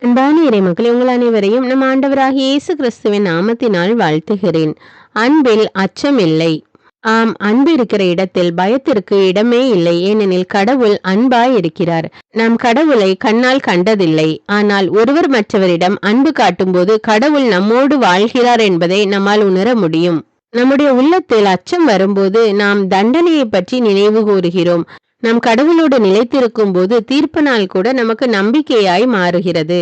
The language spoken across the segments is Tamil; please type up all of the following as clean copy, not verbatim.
அன்பான இறைமக்களே, உங்கள் அனைவரையும் நம் ஆண்டவராகிய இயேசு கிறிஸ்துவின் நாமத்தினால் வாழ்த்துகிறேன். அன்பில் அச்சம் இல்லை. ஆம், அன்பு இருக்கிற இடத்தில் பயத்திற்கு இடமே இல்லை. ஏனெனில் கடவுள் அன்பாய் இருக்கிறார். நாம் கடவுளை கண்ணால் கண்டதில்லை. ஆனால் ஒருவர் மற்றவரிடம் அன்பு காட்டும்போது கடவுள் நம்மோடு வாழ்கிறார் என்பதை நம்மால் உணர முடியும். நம்முடைய உள்ளத்தில் அச்சம் வரும்போது நாம் தண்டனையை பற்றி நினைவு கூறுகிறோம். நாம் கடவுளோடு நிலைத்திருக்கும் போது தீர்ப்பு நாள் கூட நமக்கு நம்பிக்கையாய் மாறுகிறது.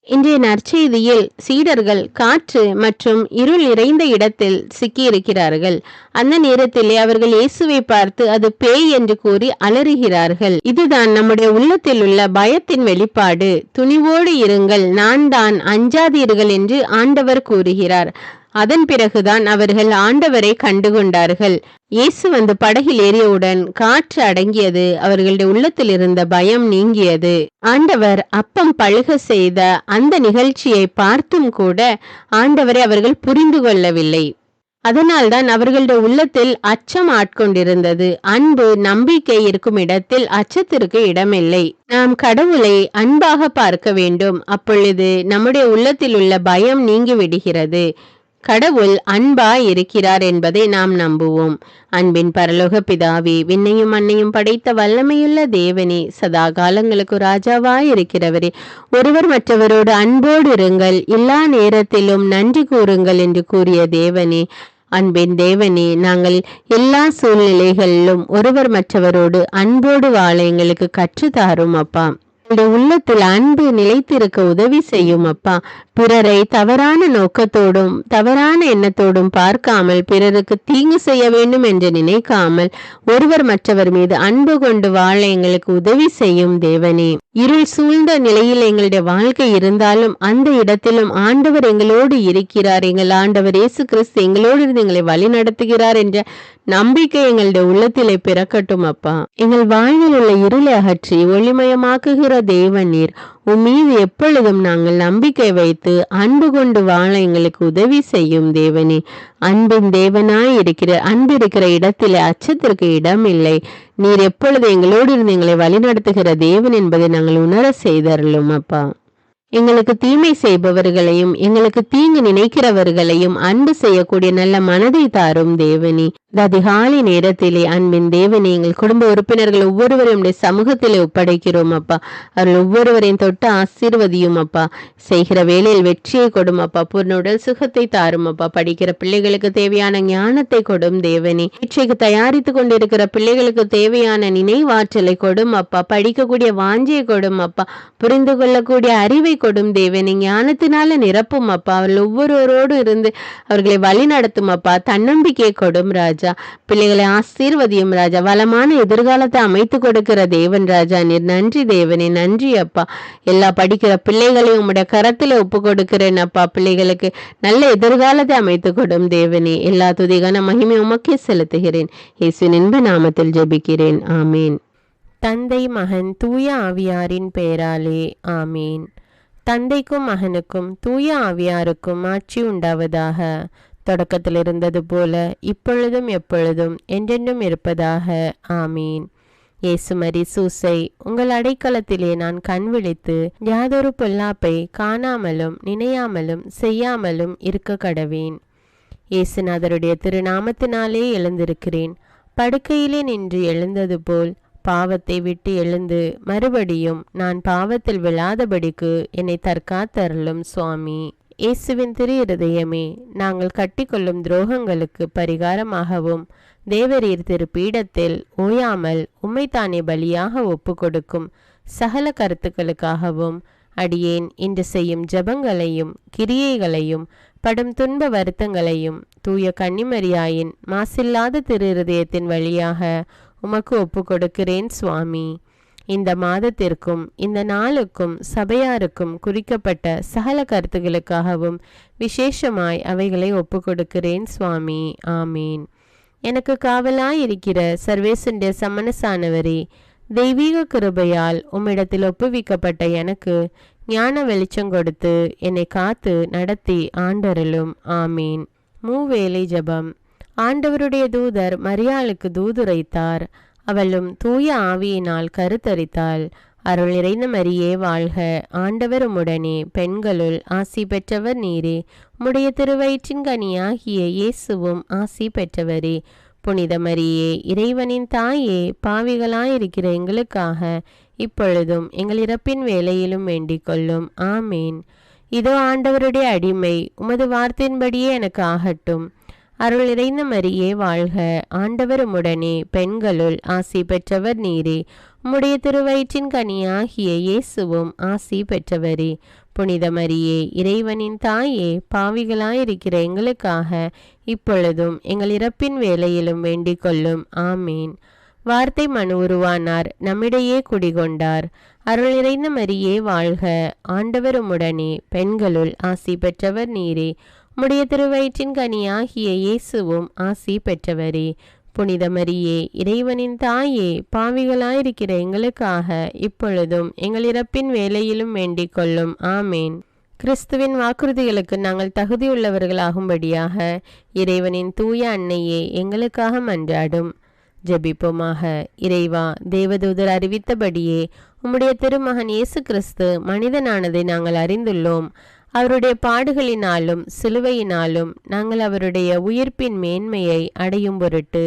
இன்றைய நற்செய்தியில் சீடர்கள் காற்று மற்றும் இருள் நிறைந்த இடத்தில் சிக்கியிருக்கிறார்கள். அந்த நேரத்திலே அவர்கள் இயேசுவை பார்த்து அது பேய் என்று கூறி அலறுகிறார்கள். இதுதான் நம்முடைய உள்ளத்தில் உள்ள பயத்தின் வெளிப்பாடு. துணிவோடு இருங்கள், நான் தான், அஞ்சாதீர்கள் என்று ஆண்டவர் கூறுகிறார். அதன் பிறகுதான் அவர்கள் ஆண்டவரை கண்டுகொண்டார்கள். இயேசு வந்து படகில் ஏறியவுடன் காற்று அடங்கியது. அவர்களுடைய உள்ளத்தில் இருந்த பயம் நீங்கியது. ஆண்டவர் அப்பம் பழுக செய்த அந்த நிகழ்ச்சியை பார்த்தும் கூட ஆண்டவரை அவர்கள் புரிந்து கொள்ளவில்லை. அதனால்தான் அவர்களுடைய உள்ளத்தில் அச்சம் ஆட்கொண்டிருந்தது. அன்பு, நம்பிக்கை இருக்கும் இடத்தில் அச்சத்திற்கு இடமில்லை. நாம் கடவுளை அன்பாக பார்க்க வேண்டும். அப்பொழுது நம்முடைய உள்ளத்தில் உள்ள பயம் நீங்கி விடுகிறது. கடவுள் அன்பாய் இருக்கிறார் என்பதை நாம் நம்புவோம். அன்பின் பரலோக பிதாவே, விண்ணையும் மண்ணையும் படைத்த வல்லமையுள்ள தேவனே, சதா காலங்களுக்கு ராஜாவாய் இருக்கிறவரே, ஒருவர் மற்றவரோடு அன்போடு இருங்கள், எல்லா நேரத்திலும் நன்றி கூறுங்கள் என்று கூறிய தேவனே, அன்பின் தேவனே, நாங்கள் எல்லா சூழ்நிலைகளிலும் ஒருவர் மற்றவரோடு அன்போடு வாழ எங்களுக்கு கற்றுத்தாரும் அப்பா. உள்ளத்தில் அன்பு நிலைத்திருக்க உதவி செய்யும் அப்பா. பிறரை தவறான நோக்கத்தோடும் தவறான எண்ணத்தோடும் பார்க்காமல், பிறருக்கு தீங்கு செய்ய வேண்டும் என்று நினைக்காமல் ஒருவர் மற்றவர் மீது அன்பு கொண்டு வாழ எங்களுக்கு உதவி செய்யும் தேவனே. இருள் சூழ்ந்த நிலையில் எங்களுடைய வாழ்க்கை இருந்தாலும் அந்த இடத்திலும் ஆண்டவர் எங்களோடு இருக்கிறார். எங்கள் ஆண்டவர் இயேசு கிறிஸ்து எங்களோடு இருந்து எங்களை வழி நடத்துகிறார் என்ற நம்பிக்கை எங்களுடைய உள்ளத்திலே பிறக்கட்டும் அப்பா. எங்கள் வாழ்வில் உள்ள இருளை அகற்றி ஒளிமயமாக்குகிற தேவன் நீர். மீது எப்பொழுதும் நாங்கள் நம்பிக்கை வைத்து அன்பு கொண்டு வாழ எங்களுக்கு உதவி செய்யும் தேவனே. அன்பின் தேவனாய் இருக்கிற அன்பு இருக்கிற இடத்திலே அச்சத்திற்கு இடம் இல்லை. நீர் எப்பொழுது எங்களோடு இருந்து எங்களை வழிநடத்துகிற தேவன் என்பதை நாங்கள் உணர செய்தருளும் அப்பா. எங்களுக்கு தீமை செய்பவர்களையும் எங்களுக்கு தீங்கு நினைக்கிறவர்களையும் அன்பு செய்யக்கூடிய நல்ல மனதை தாரும் தேவனே. அதிகாலை நேரத்திலே அன்பின் தேவனே, எங்கள் குடும்ப உறுப்பினர்கள் ஒவ்வொருவரையும் சமூகத்திலே ஒப்படைக்கிறோம் அப்பா. அவர்கள் ஒவ்வொருவரையும் தொட்டு ஆசீர்வதியும் அப்பா. செய்கிற வேலையில் வெற்றியை கொடும் அப்பா. பூர்ண உடல் சுகத்தை தாரும் அப்பா. படிக்கிற பிள்ளைகளுக்கு தேவையான ஞானத்தை கொடும் தேவனே. பரீட்சைக்கு தயாரித்து கொண்டிருக்கிற பிள்ளைகளுக்கு தேவையான நினைவாற்றலை கொடும் அப்பா. படிக்கக்கூடிய வாஞ்சியை கொடும் அப்பா. புரிந்து கொள்ளக்கூடிய அறிவை கொடும் தேவனே. ஞானத்தினால நிரப்பும் அப்பா. அவர்கள் ஒவ்வொருவரோடு இருந்து அவர்களை வழி நடத்தும் அப்பா. தன்னம்பிக்கையை கொடும் ராஜா. பிள்ளைகளை ஆசீர்வதியும் ராஜா. வளமான எதிர்காலத்தை அமைத்து கொடுக்கிற தேவன் ராஜா. நீர் நன்றி தேவனே, நன்றி அப்பா. எல்லா படிக்கிற பிள்ளைகளையும் உம்முடைய கரத்துல ஒப்பு கொடுக்கிறேன் அப்பா. பிள்ளைகளுக்கு நல்ல எதிர்காலத்தை அமைத்து கொடும் தேவனே. எல்லா துதிகான மகிமை உமக்கே செலுத்துகிறேன். இயேசுவின் இன்ப நாமத்தில் ஜெபிக்கிறேன். ஆமீன். தந்தை, மகன், தூய ஆவியாரின் பெயராலே ஆமீன். தந்தைக்கும் மகனுக்கும் தூய ஆவியாருக்கும் ஆட்சி உண்டாவதாக. தொடக்கத்தில் இருந்தது போல இப்பொழுதும் எப்பொழுதும் என்றென்றும் இருப்பதாக. ஆமீன். இயேசுமரி சூசை, உங்கள் அடைக்கலத்திலே நான் கண் விழித்து யாதொரு பொல்லாப்பை காணாமலும் நினையாமலும் செய்யாமலும் இருக்க கடவேன். இயேசுநாதருடைய திருநாமத்தினாலே எழுந்திருக்கிறேன். படுக்கையிலே நின்று எழுந்தது போல் பாவத்தை விட்டு எழுந்து மறுபடியும் நான் பாவத்தில் விழாதபடிக்கு என்னை தற்காத்தருளும் சுவாமி. இயேசுவின் திரு இருதயமே, நாங்கள் கட்டிக்கொள்ளும் துரோகங்களுக்கு பரிகாரமாகவும் தேவரீர் திரு பீடத்தில் ஓயாமல் உம்மைத்தானே பலியாக ஒப்பு கொடுக்கும் சகல கருத்துக்களுக்காகவும் அடியேன் இன்று செய்யும் ஜபங்களையும் கிரியைகளையும் படும் துன்ப வருத்தங்களையும் தூய கன்னிமரியாயின் மாசில்லாத திரு இருதயத்தின் வழியாக உமக்கு ஒப்பு கொடுக்கிறேன் சுவாமி. இந்த மாதத்திற்கும் இந்த நாளுக்கும் சபையாருக்கும் குறிக்கப்பட்ட சகல கருத்துகளுக்காகவும் விசேஷமாய் அவைகளை ஒப்பு கொடுக்கிறேன் சுவாமி. ஆமீன். எனக்கு காவலாயிருக்கிற சர்வேசுடைய சமனசானவரே, தெய்வீக கிருபையால் உம்மிடத்தில் ஒப்புவிக்கப்பட்ட எனக்கு ஞான வெளிச்சம் கொடுத்து என்னை காத்து நடத்தி ஆண்டருளும். ஆமீன். மூவேளை ஜபம். ஆண்டவருடைய தூதர் மரியாளுக்கு தூதுரைத்தார். அவளும் தூய ஆவியினால் கருத்தரித்தாள். அருள் நிறைந்த மரியே வாழ்க, ஆண்டவர் உம்முடனே, பெண்களுள் ஆசி பெற்றவர் நீரே. உம்முடைய திருவயிற்றின் கனியாகிய இயேசுவும் ஆசி பெற்றவரே. புனித மரியே, இறைவனின் தாயே, பாவிகளாயிருக்கிற எங்களுக்காக இப்பொழுதும் எங்கள் இறப்பின் வேளையிலும் வேண்டிக் கொள்ளும். ஆமேன். இதோ ஆண்டவருடைய அடிமை, உமது வார்த்தையின்படியே எனக்கு ஆகட்டும். அருள் நிறைந்த மரியே வாழ்க, ஆண்டவர் உம்முடனே, பெண்களுள் ஆசி பெற்றவர் நீரே. உம்முடைய திருவயிற்றின் கனியாகிய இயேசுவும் ஆசி பெற்றவரே. புனித மரியே, இறைவனின் தாயே, பாவிகளாயிருக்கிற எங்களுக்காக இப்பொழுதும் எங்கள் இறப்பின் வேளையிலும் வேண்டிக் கொள்ளும். ஆமேன். வார்த்தை மனு உருவானார், நம்மிடையே குடிகொண்டார். அருள் நிறைந்த மரியே வாழ்க, ஆண்டவர் உம்முடனே, பெண்களுள் ஆசி பெற்றவர் நீரே. உம்முடைய திருவயிற்றின் கனியாகிய இயேசுவும் ஆசி பெற்றவரே. புனித மரியே, இறைவனின் தாயே, பாவிகளாயிருக்கிற எங்களுக்காக இப்பொழுதும் எங்கள் இறப்பின் வேளையிலும் வேண்டிக் கொள்ளும். ஆமேன். கிறிஸ்துவின் வாக்குறுதிகளுக்கு நாங்கள் தகுதியுள்ளவர்களாகும்படியாக இறைவனின் தூய அன்னையே எங்களுக்காக மன்றாடும். ஜெபிப்போமாக. இறைவா, தேவதூதர் அறிவித்தபடியே உம்முடைய திருமகன் இயேசு கிறிஸ்து மனிதனானதை நாங்கள் அறிந்துள்ளோம். அவருடைய பாடுகளினாலும் சிலுவையினாலும் நாங்கள் அவருடைய உயிர்ப்பின் மேன்மையை அடையும் பொருட்டு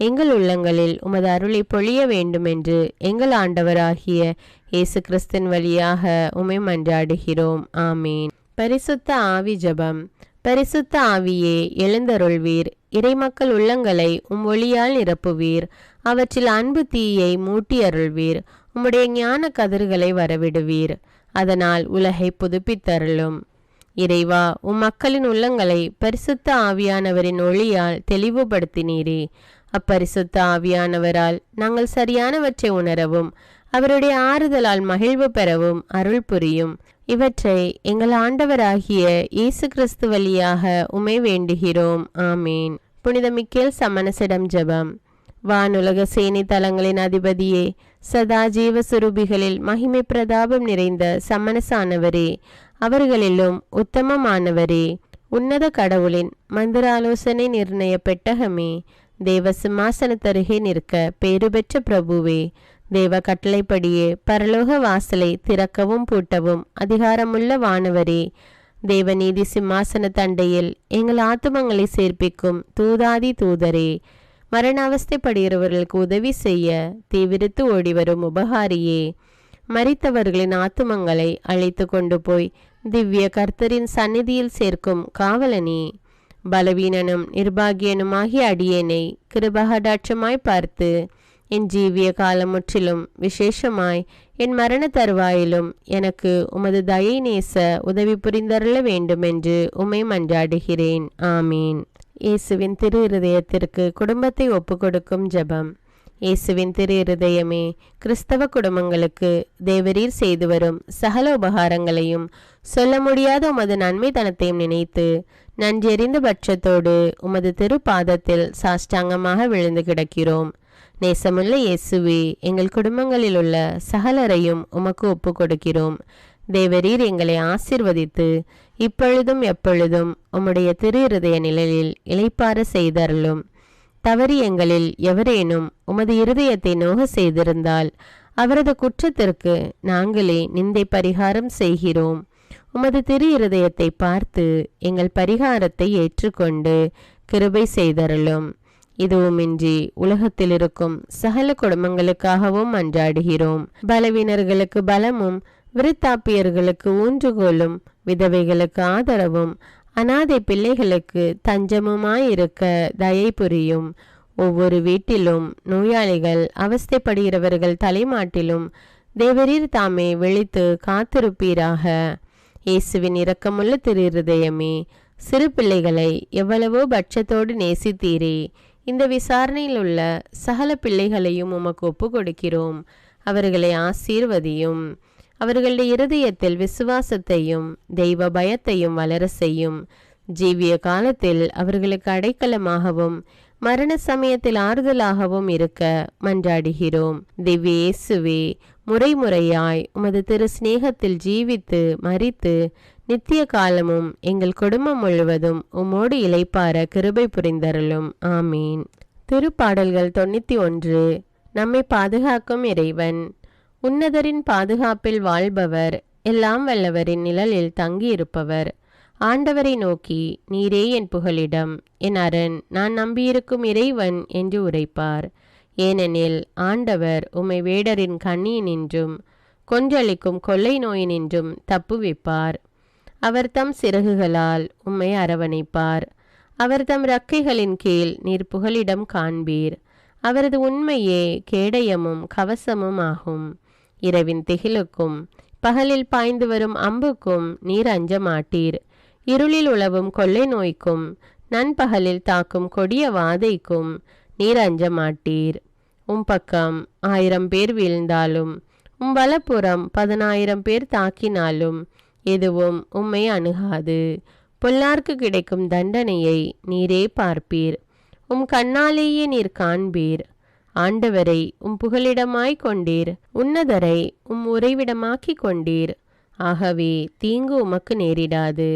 எங்கள் உள்ளங்களில் உமது அருளை பொழிய வேண்டுமென்று எங்கள் ஆண்டவராகிய இயேசு கிறிஸ்தின் வழியாக உம்மை மன்றாடுகிறோம். ஆமீன். பரிசுத்த ஆவி ஜெபம். பரிசுத்த ஆவியே, எழுந்தருள்வீர். இறைமக்கள் உள்ளங்களை உம் ஒளியால் நிரப்புவீர். அவற்றில் அன்பு தீயை மூட்டி அருள்வீர். உம்முடைய ஞான கதிர்களை வரவிடுவீர். அதனால் உலகை புதுப்பித்தருளும். இறைவா, உம் மக்களின் உள்ளங்களை பரிசுத்த ஆவியானவரின் ஒளியால் தெளிவுபடுத்தினீரே. அப்பரிசுத்த ஆவியானவரால் நாங்கள் சரியானவற்றை உணரவும் அவருடைய ஆறுதலால் மகிழ்வு பெறவும் அருள் புரியும். இவற்றை எங்கள் ஆண்டவராகிய இயேசு கிறிஸ்து வழியாக உம்மை வேண்டுகிறோம். ஆமீன். புனித மிக்கேல் சமணசிடம் ஜெபம். வானுலக சேனை தலங்களின் அதிபதியே, சதா ஜீவ சுரூபிகளில் மகிமை பிரதாபம் நிறைந்த சமணசானவரே, அவர்களிலும் உத்தமமானவரே, உன்னத கடவுளின் மந்திர ஆலோசனை நிர்ணய பெட்டகமே, தேவ சிம்மாசனத்தருகே நிற்க பேறு பெற்ற பிரபுவே, தேவ கட்டளைப்படியே பரலோக வாசலை திறக்கவும் பூட்டவும் அதிகாரமுள்ள வானவரே, தேவநீதி சிம்மாசன தண்டையில் எங்கள் ஆத்துமங்களை சேர்ப்பிக்கும் தூதாதி தூதரே, மரண அவஸ்தைப்படுகிறவர்களுக்கு உதவி செய்ய தீவிரித்து ஓடிவரும் உபகாரியே, மரித்தவர்களின் ஆத்துமங்களை அழைத்து கொண்டு போய் திவ்ய கர்த்தரின் சந்நிதியில் சேர்க்கும் காவலனே, பலவீனனும் நிர்பாகியனுமாகிய அடியேனை கிருபகடாட்சமாய் பார்த்து என் ஜீவிய காலம் முற்றிலும் விசேஷமாய் என் மரண தருவாயிலும் எனக்கு உமது தயை நேச உதவி புரிந்தருள வேண்டுமென்று உம்மை மன்றாடுகிறேன். ஆமீன். இயேசுவின் திரு இருதயத்திற்கு குடும்பத்தை ஒப்புக்கொடுக்கும் ஜெபம். இயேசுவின் திரு இருதயமே, கிறிஸ்தவ குடும்பங்களுக்கு தேவரீர் செய்து வரும் சகல உபகாரங்களையும் சொல்ல முடியாத உமது நன்மைத்தனத்தையும் நினைத்து நன்றெறிந்த பட்சத்தோடு உமது திரு பாதத்தில் சாஷ்டாங்கமாக விழுந்து கிடக்கிறோம். நேசமுள்ள இயேசுவே, எங்கள் குடும்பங்களில் உள்ள சகலரையும் உமக்கு ஒப்பு கொடுக்கிறோம். தேவரீர் எங்களை ஆசீர்வதித்து இப்பொழுதும் எப்பொழுதும் உம்முடைய திரு இருதய நிழலில் இளைப்பாற செய்தருளும். தவறி எங்களில் எவரேனும் உமது இருதயத்தை நோக செய்திருந்தால் அவரது குற்றத்திற்கு நாங்களே நிந்தை பரிகாரம் செய்கிறோம். உமது திரு இருதயத்தை பார்த்து எங்கள் பரிகாரத்தை ஏற்றுக்கொண்டு கிருபை செய்தருளும். இதுவுமின்றி உலகத்தில் இருக்கும் சகல குடும்பங்களுக்காகவும் மன்றாடுகிறோம். பலவீனர்களுக்கு பலமும், விருத்தாப்பியர்களுக்கு ஊன்றுகோலும், விதவைகளுக்கு ஆதரவும், அனாதை பிள்ளைகளுக்கு தஞ்சமுமாயிருக்க தயை புரியும். ஒவ்வொரு வீட்டிலும் நோயாளிகள் அவஸ்தைப்படுகிறவர்கள் தலைமாட்டிலும் தேவரீர் தாமே விழித்து காத்திருப்பீராக. இயேசுவின் இரக்கமுள்ள திரு இருதயமே, சிறு பிள்ளைகளை எவ்வளவோ பட்சத்தோடு நேசித்தீரே. இந்த விசாரணையில் உள்ள சகல பிள்ளைகளையும் உமக்கு ஒப்பு கொடுக்கிறோம். அவர்களை ஆசீர்வதியும். அவர்களுடைய இருதயத்தில் விசுவாசத்தையும் தெய்வ பயத்தையும் வளர செய்யும். ஜீவிய காலத்தில் அவர்களுக்கு அடைக்கலமாகவும் மரண சமயத்தில் ஆறுதலாகவும் இருக்க மன்றாடுகிறோம். திவ்ய இயேசுவே, முறைமுறையாய் உமது திரு சிநேகத்தில் ஜீவித்து மரித்து நித்திய காலமும் எங்கள் குடும்பம் முழுவதும் உம்மோடு இளைப்பார கிருபை புரிந்தருளும். ஆமீன். திருப்பாடல்கள் 91. நம்மை பாதுகாக்கும் இறைவன். உன்னதரின் பாதுகாப்பில் வாழ்பவர், எல்லாம் வல்லவரின் நிழலில் தங்கியிருப்பவர். ஆண்டவரை நோக்கி, நீரே என் புகலிடம், என் அரண், நான் நம்பியிருக்கும் இறைவன் என்று உரைப்பார். ஏனெனில் ஆண்டவர் உம்மை வேடரின் கண்ணியினின்றும் கொன்றளிக்கும் கொள்ளை நோயினின்றும் தப்புவிப்பார். அவர் தம் சிறகுகளால் உம்மை அரவணைப்பார். அவர் தம் இறக்கைகளின் கீழ் நீர் புகலிடம் காண்பீர். அவரது உண்மையே கேடயமும் கவசமும் ஆகும். இரவின் திகிலுக்கும் பகலில் பாய்ந்து வரும் அம்புக்கும் நீர் அஞ்ச மாட்டீர். இருளில் உலவும் கொள்ளை நோய்க்கும் நண்பகலில் தாக்கும் கொடிய வாதைக்கும் நீர் அஞ்ச மாட்டீர். உம் பக்கம் 1000 பேர் வீழ்ந்தாலும் உம் வலப்புறம் 10,000 பேர் தாக்கினாலும் எதுவும் உம்மை அணுகாது. பொல்லார்க்கு கிடைக்கும் தண்டனையை நீரே பார்ப்பீர். உம் கண்ணாலேயே நீர் காண்பீர். ஆண்டவரை உம் புகலிடமாய் கொண்டீர். உன்னதரை உம் உறைவிடமாக்கி கொண்டீர். ஆகவே தீங்கு உமக்கு நேரிடாது.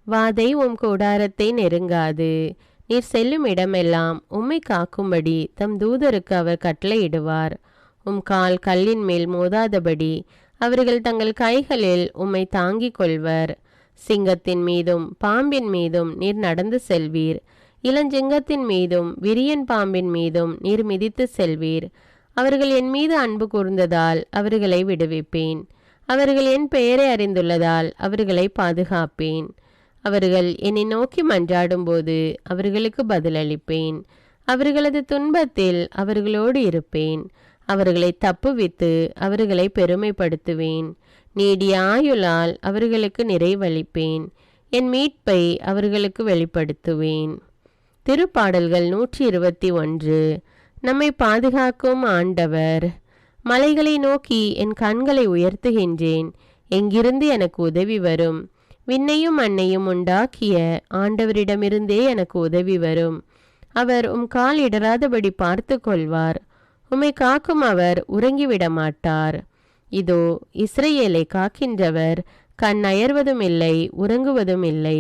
வாதை உம் கூடாரத்தை நெருங்காது. நீர் செல்லும் இடமெல்லாம் உம்மை காக்கும்படி தம் தூதருக்கு அவர் கட்டளையிடுவார். உம் கால் கல்லின் மேல் மோதாதபடி அவர்கள் தங்கள் கைகளில் உம்மை தாங்கிக் கொள்வர். சிங்கத்தின் மீதும் பாம்பின் மீதும் நீர் நடந்து செல்வீர். இளஞ்சிங்கத்தின் மீதும் விரியன் பாம்பின் மீதும் நீர் மிதித்து செல்வீர். அவர்கள் என் மீது அன்பு கூர்ந்ததால் அவர்களை விடுவிப்பேன். அவர்கள் என் பெயரை அறிந்துள்ளதால் அவர்களை பாதுகாப்பேன். அவர்கள் என்னை நோக்கி மன்றாடும்போது அவர்களுக்கு பதிலளிப்பேன். அவர்களது துன்பத்தில் அவர்களோடு இருப்பேன். அவர்களை தப்புவித்து அவர்களை பெருமைப்படுத்துவேன். நீடிய ஆயுளால் அவர்களுக்கு நிறைவளிப்பேன். என் மீட்பை அவர்களுக்கு வெளிப்படுத்துவேன். திருப்பாடல்கள் 121. நம்மை பாதுகாக்கும் ஆண்டவர். மலைகளை நோக்கி என் கண்களை உயர்த்துகின்றேன். எங்கிருந்து எனக்கு உதவி வரும்? விண்ணையும் மண்ணையும் உண்டாக்கிய ஆண்டவரிடமிருந்தே எனக்கு உதவி வரும். அவர் உம் கால் இடராதபடி பார்த்து கொள்வார். உம்மை காக்கும் அவர் உறங்கிவிட மாட்டார். இதோ இஸ்ரவேலை காக்கின்றவர் கண் அயர்வதும் இல்லை, உறங்குவதும் இல்லை.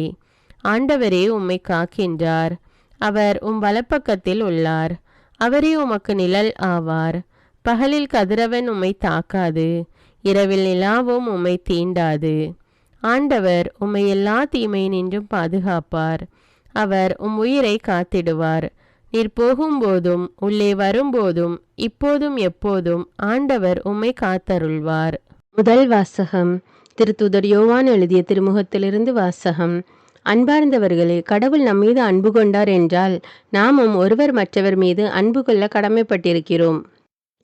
ஆண்டவரே உம்மை காக்கின்றார். அவர் உம் வலப்பக்கத்தில் உள்ளார். அவரே உமக்கு நிழல் ஆவார். பகலில் கதிரவன் உம்மை தாக்காது. இரவில் நிலாவும் உம்மை தீண்டாது. ஆண்டவர் உம்மை எல்லா தீமையினின்றும் பாதுகாப்பார். அவர் உம் உயிரை காத்திடுவார். நீர் போகும்போதும் உள்ளே வரும்போதும் இப்போதும் எப்போதும் ஆண்டவர் உம்மை காத்தருள்வார். முதல் வாசகம். திருத்தூதர் யோவான் எழுதிய திருமுகத்திலிருந்து வாசகம். அன்பார்ந்தவர்களே, கடவுள் நம்மீது அன்பு கொண்டார் என்றால் நாமும் ஒருவர் மற்றவர் மீது அன்பு கொள்ள கடமைப்பட்டிருக்கிறோம்.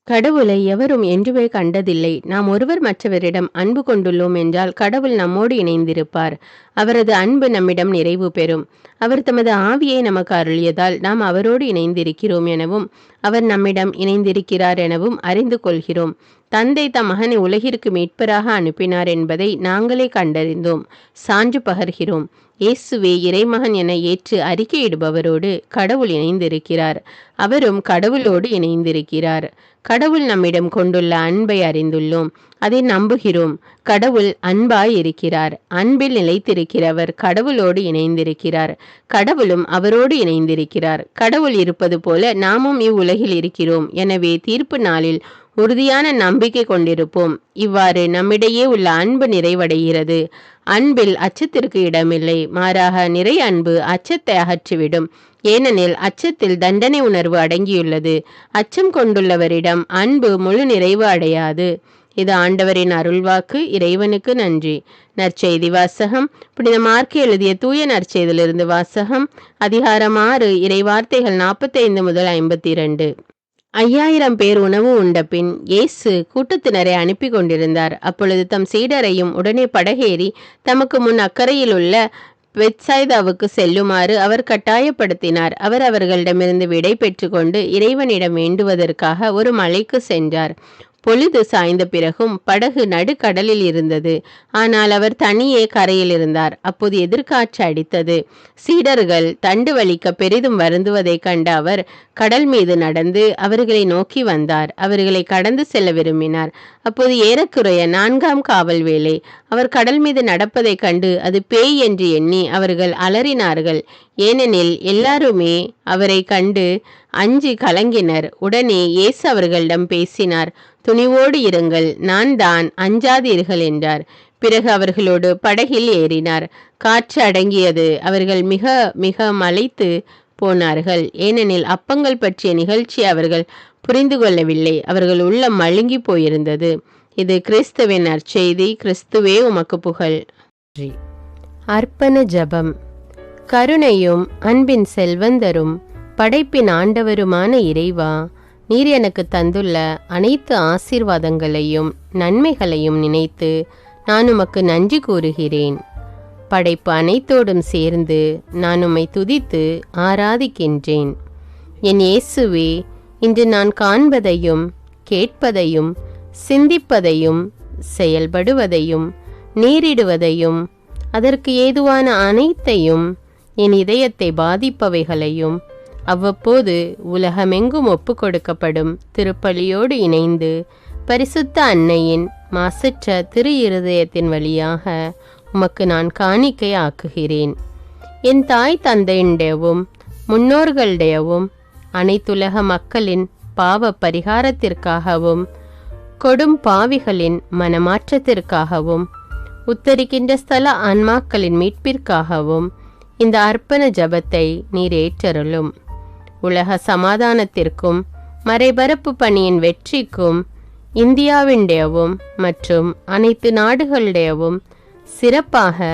கடவுளை எவரும் என்றுமே கண்டதில்லை. நாம் ஒருவர் மற்றவரிடம் அன்பு கொண்டுள்ளோம் என்றால் கடவுள் நம்மோடு இணைந்திருப்பார். அவரது அன்பு நம்மிடம் நிறைவு பெறும். அவர் தமது ஆவியை நமக்கு அருளியதால் நாம் அவரோடு இணைந்திருக்கிறோம் எனவும் அவர் நம்மிடம் இணைந்திருக்கிறார் எனவும் அறிந்து கொள்கிறோம். தந்தை தம் மகனை உலகிற்கு மீட்பராக அனுப்பினார் என்பதை நாங்களே கண்டறிந்தோம், சான்று பகர்கிறோம். இயேசுவே இறைமகன் என ஏற்று அறிக்கையிடுபவரோடு கடவுள் இணைந்திருக்கிறார். அவரும் கடவுளோடு இணைந்திருக்கிறார். கடவுள் நம்மிடம் கொண்டுள்ள அன்பை அறிந்துள்ளோம், அதை நம்புகிறோம். கடவுள் அன்பாய் இருக்கிறார். அன்பில் நிலைத்திருக்கிறவர் கடவுளோடு இணைந்திருக்கிறார். கடவுளும் அவரோடு இணைந்திருக்கிறார். கடவுள் இருப்பது போல நாமும் இவ்வுலகில் இருக்கிறோம். எனவே தீர்ப்பு நாளில் உறுதியான நம்பிக்கை கொண்டிருப்போம். இவ்வாறு நம்மிடையே உள்ள அன்பு நிறைவடைகிறது. அன்பில் அச்சத்திற்கு இடமில்லை. மாறாக நிறை அன்பு அச்சத்தை அகற்றிவிடும். ஏனெனில் அச்சத்தில் தண்டனை உணர்வு அடங்கியுள்ளது. அச்சம் கொண்டுள்ளவரிடம் அன்பு முழு நிறைவு அடையாது. இது ஆண்டவரின் அருள்வாக்கு. இறைவனுக்கு நன்றி. நற்செய்தி வாசகம். புனித மார்க்கு எழுதிய தூய நற்செய்தியிலிருந்து வாசகம். அதிகாரம் 6, இறைவார்த்தைகள் 45 முதல் 52. 5000 பேர் உணவு உண்ட பின் இயேசு கூட்டத்தினரை அனுப்பி கொண்டிருந்தார். அப்பொழுது தம் சீடரையும் உடனே படகேறி தமக்கு முன் அக்கறையில் உள்ள பெத்சாய்தாவுக்கு செல்லுமாறு அவர் கட்டாயப்படுத்தினார். அவர் அவர்களிடமிருந்து விடை பெற்று கொண்டு இறைவனிடம் வேண்டுவதற்காக ஒரு மலைக்கு சென்றார். பொழுது சாய்ந்த பிறகும் படகு நடுக்கடலில் இருந்தது. ஆனால் அவர் தனியே கரையில் இருந்தார். அப்போது எதிர்காற்று அடித்தது. சீடர்கள் தண்டு வலிக்க பெரிதும் வருந்துவதைக் கண்ட அவர் கடல் மீது நடந்து அவர்களை நோக்கி வந்தார். அவர்களை கடந்து செல்ல விரும்பினார். அப்போது ஏறக்குறைய 4ஆம் காவல் வேளை. அவர் கடல் மீது நடப்பதைக் கண்டு அது பேய் என்று எண்ணி அவர்கள் அலறினார்கள். ஏனெனில் எல்லாருமே அவரை கண்டு அஞ்சி கலங்கினர். உடனே இயேசு அவர்களிடம் பேசினார். துணிவோடு இருங்கள், நான் தான், அஞ்சாதீர்கள் என்றார். பிறகு அவர்களோடு படகில் ஏறினார். காற்று அடங்கியது. அவர்கள் மிக மிக மலைத்து போனார்கள். ஏனெனில் அப்பங்கள் பற்றிய நிகழ்ச்சி அவர்கள் புரிந்து கொள்ளவில்லை. அவர்கள் உள்ளம் மழுங்கி போயிருந்தது. இது கிறிஸ்துவின் நற்செய்தி. கிறிஸ்துவே உமக்கு புகழ். அர்ப்பண ஜெபம். கருணையும் அன்பின் செல்வந்தரும் படைப்பின் ஆண்டவருமான இறைவா, நீர் எனக்கு தந்துள்ள அனைத்து ஆசீர்வாதங்களையும் நன்மைகளையும் நினைத்து நான் உமக்கு நன்றி கூறுகிறேன். படைப்பு அனைத்தோடும் சேர்ந்து நான் உம்மை துதித்து ஆராதிக்கின்றேன். என் இயேசுவே, இன்று நான் காண்பதையும் கேட்பதையும் சிந்திப்பதையும் செயல்படுவதையும் நேரிடுவதையும் அதற்கு ஏதுவான அனைத்தையும் என் இதயத்தை பாதிப்பவைகளையும் அவ்வப்போது உலகமெங்கும் ஒப்பு கொடுக்கப்படும் திருப்பலியோடு இணைந்து பரிசுத்த அன்னையின் மாசற்ற திரு இருதயத்தின் வழியாக உமக்கு நான் காணிக்கை ஆக்குகிறேன். என் தாய் தந்தையுடையவும் முன்னோர்களுடையவும் அனைத்துலக மக்களின் பாவ பரிகாரத்திற்காகவும் கொடும் பாவிகளின் மனமாற்றத்திற்காகவும் உத்தரிக்கின்ற ஸ்தல ஆன்மாக்களின் மீட்பிற்காகவும் இந்த அர்ப்பண ஜபத்தை நீர் ஏற்றருளும். உலக சமாதானத்திற்கும் மறைபரப்பு பணியின் வெற்றிக்கும் இந்தியாவின்டையவும் மற்றும் அனைத்து நாடுகளுடையவும் சிறப்பாக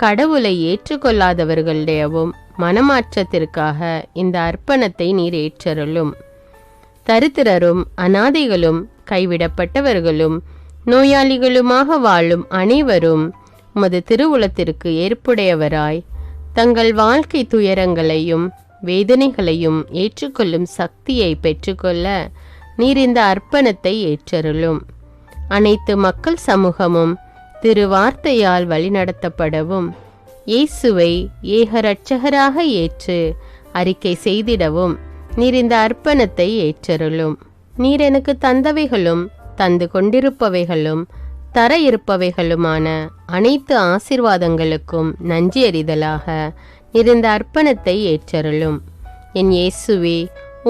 கடவுளை ஏற்றுக்கொள்ளாதவர்களுடையவும் மனமாற்றத்திற்காக இந்த அர்ப்பணத்தை நீர் ஏற்றருளும். தரித்திரரும் அனாதைகளும் கைவிடப்பட்டவர்களும் நோயாளிகளுமாக வாழும் அனைவரும் உமது திருவுளத்திற்கு ஏற்புடையவராய் தங்கள் வாழ்க்கை துயரங்களையும் வேதனைகளையும் ஏற்றுக்கொள்ளும் சக்தியை பெற்றுக்கொள்ள நீர் இந்த அர்ப்பணத்தை ஏற்றருளும். அனைத்து மக்கள் சமூகமும் திருவார்த்தையால் வழிநடத்தப்படவும் இயேசுவை ஏக இரட்சகராக ஏற்று அறிக்கை செய்திடவும் நீர் இந்த அர்ப்பணத்தை ஏற்றருளும். நீர் எனக்கு தந்தவைகளும் தந்து கொண்டிருப்பவைகளும் தர இருப்பவைகளுமான அனைத்து ஆசீர்வாதங்களுக்கும் நன்றி அறிதலாக நீர் இந்த அர்ப்பணத்தை ஏற்றருளும். என் இயேசுவே,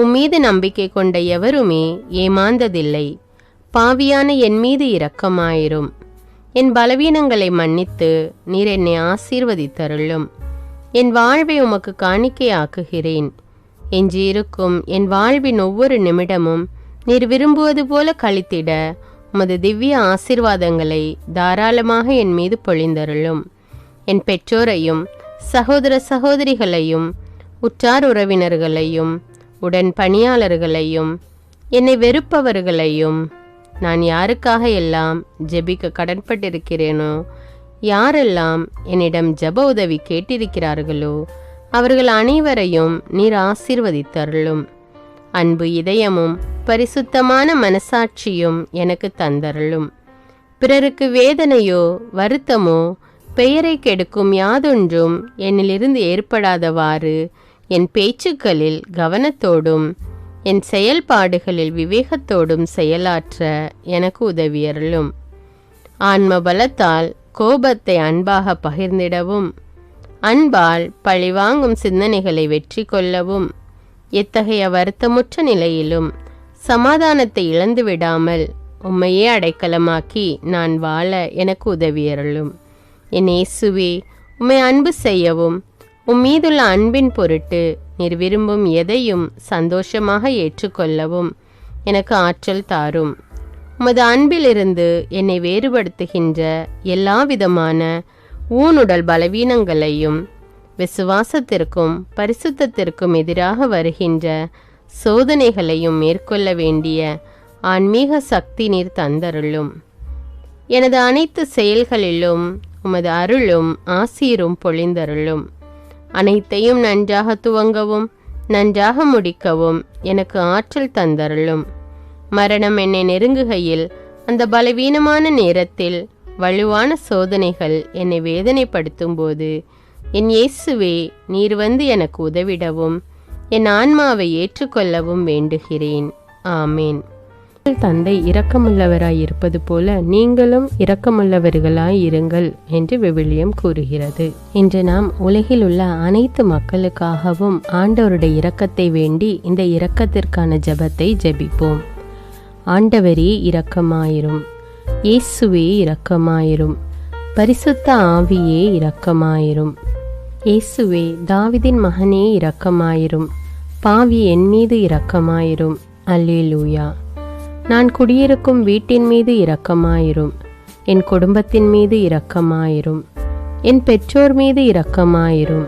உம்மீது நம்பிக்கை கொண்ட எவருமே ஏமாந்ததில்லை. பாவியான என் மீது இரக்கமாயிரும். என் பலவீனங்களை மன்னித்து நீர் என்னை ஆசீர்வதித்தருளும். என் வாழ்வை உமக்கு காணிக்கையாக்குகிறேன். எஞ்சியிருக்கும் என் வாழ்வின் ஒவ்வொரு நிமிடமும் நீர் விரும்புவது போல கழித்திட உமது திவ்ய ஆசீர்வாதங்களை தாராளமாக என் மீது பொழிந்தருளும். என் பெற்றோரையும் சகோதர சகோதரிகளையும் உற்றார் உறவினர்களையும் உடன் பணியாளர்களையும் என்னை வெறுப்பவர்களையும் நான் யாருக்காக எல்லாம் ஜெபிக்க கடன்பட்டிருக்கிறேனோ, யாரெல்லாம் என்னிடம் ஜெப உதவி கேட்டிருக்கிறார்களோ அவர்கள் அனைவரையும் நீர் ஆசீர்வதித்தருளும். அன்பு இதயமும் பரிசுத்தமான மனசாட்சியும் எனக்கு தந்தருளும். பிறருக்கு வேதனையோ வருத்தமோ பெயரை கெடுக்கும் யாதொன்றும் என்னிலிருந்து ஏற்படாதவாறு என் பேச்சுக்களில் கவனத்தோடும் என் செயல்பாடுகளில் விவேகத்தோடும் செயலாற்ற எனக்கு உதவியருளும். ஆன்ம பலத்தால் கோபத்தை அன்பாக பகிர்ந்திடவும் அன்பால் பழிவாங்கும் சிந்தனைகளை வெற்றி கொள்ளவும் எத்தகைய வருத்தமுற்ற நிலையிலும் சமாதானத்தை இழந்து விடாமல் உம்மையே அடைக்கலமாக்கி நான் வாழ எனக்கு உதவியருளும். என் இயேசுவே, உம்மை அன்பு செய்யவும் உம்மீதுள்ள அன்பின் பொருட்டு நீர் விரும்பும் எதையும் சந்தோஷமாக ஏற்றுக்கொள்ளவும் எனக்கு ஆற்றல் தாரும். உமது அன்பிலிருந்து என்னை வேறுபடுத்துகின்ற எல்லா விதமான ஊனுடல் பலவீனங்களையும் விசுவாசத்திற்கும் பரிசுத்தத்திற்கும் எதிராக வருகின்ற சோதனைகளையும் மேற்கொள்ள வேண்டிய ஆன்மீக சக்தி நீர் தந்தருளும். எனது அனைத்து செயல்களிலும் உமது அருளும் ஆசீரும் பொழிந்தருளும். அனைத்தையும் நன்றாக துவங்கவும் நன்றாக முடிக்கவும் எனக்கு ஆற்றல் தந்தருளும். மரணம் என்னை நெருங்குகையில் அந்த பலவீனமான நேரத்தில் வலுவான சோதனைகள் என்னை வேதனைப்படுத்தும் போது என் இயேசுவே, நீர் வந்து எனக்கு உதவிடவும் என் ஆன்மாவை ஏற்றுக்கொள்ளவும் வேண்டுகிறேன். ஆமேன். தந்தை இரக்கமுள்ளவராயிருப்பது போல நீங்களும் இரக்கமுள்ளவர்களாயிருங்கள் என்று விவிலியம் கூறுகிறது. இன்று நாம் உலகில் உள்ள அனைத்து மக்களுக்காகவும் ஆண்டவருடைய இரக்கத்தை வேண்டி இந்த இரக்கத்திற்கான ஜெபத்தை ஜெபிப்போம். ஆண்டவரே இரக்கமாயிரும், இயேசுவே இரக்கமாயிரும், பரிசுத்த ஆவியே இரக்கமாயிரும். இயேசுவே தாவீதின் மகனே இரக்கமாயிரும், பாவி என் மீது இரக்கமாயிரும். அல்லேலூயா. நான் குடியிருக்கும் வீட்டின் மீது இரக்கமாயிரும், என் குடும்பத்தின் மீது இரக்கமாயிரும், என் பெற்றோர் மீது இரக்கமாயிரும்,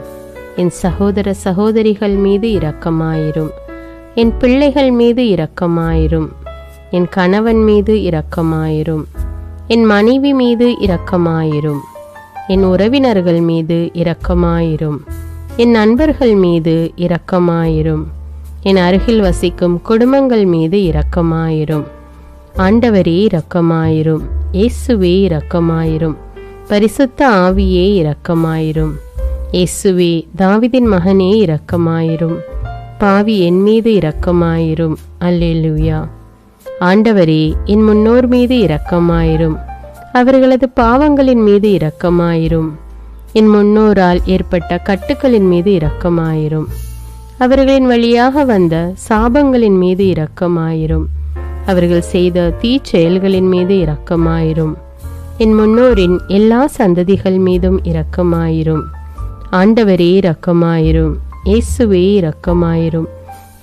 என் சகோதர சகோதரிகள் மீது இரக்கமாயிரும், என் பிள்ளைகள் மீது இரக்கமாயிரும், என் கணவன் மீது இரக்கமாயிரும், என் மனைவி மீது இரக்கமாயிரும், என் உறவினர்கள் மீது இரக்கமாயிரும், என் நண்பர்கள் மீது இரக்கமாயிரும், என் அருகில் வசிக்கும் குடும்பங்கள் மீது இரக்கமாயிரும். ஆண்டவரே இரக்கமாயிரும், இயேசுவே இரக்கமாயிரும், பரிசுத்த ஆவியே இரக்கமாயிரும். இயேசுவே தாவீதின் மகனே இரக்கமாயிரும், பாவி என் மீது இரக்கமாயிரும். அல்லேலூயா. ஆண்டவரே என் முன்னோர் மீது இரக்கமாயிரும், அவர்களது பாவங்களின் மீது இரக்கமாயிரும். என் முன்னோரால் ஏற்பட்ட கட்டுக்களின் மீது இரக்கமாயிரும், அவர்களின் வழியாக வந்த சாபங்களின் மீது இரக்கமாயிரும், அவர்கள் செய்த தீச்செயல்களின் மீது இரக்கமாயிரும். என் முன்னோரின் எல்லா சந்ததிகள் மீதும் இரக்கமாயிரும். ஆண்டவரே இரக்கமாயிரும், இயேசுவே இரக்கமாயிரும்,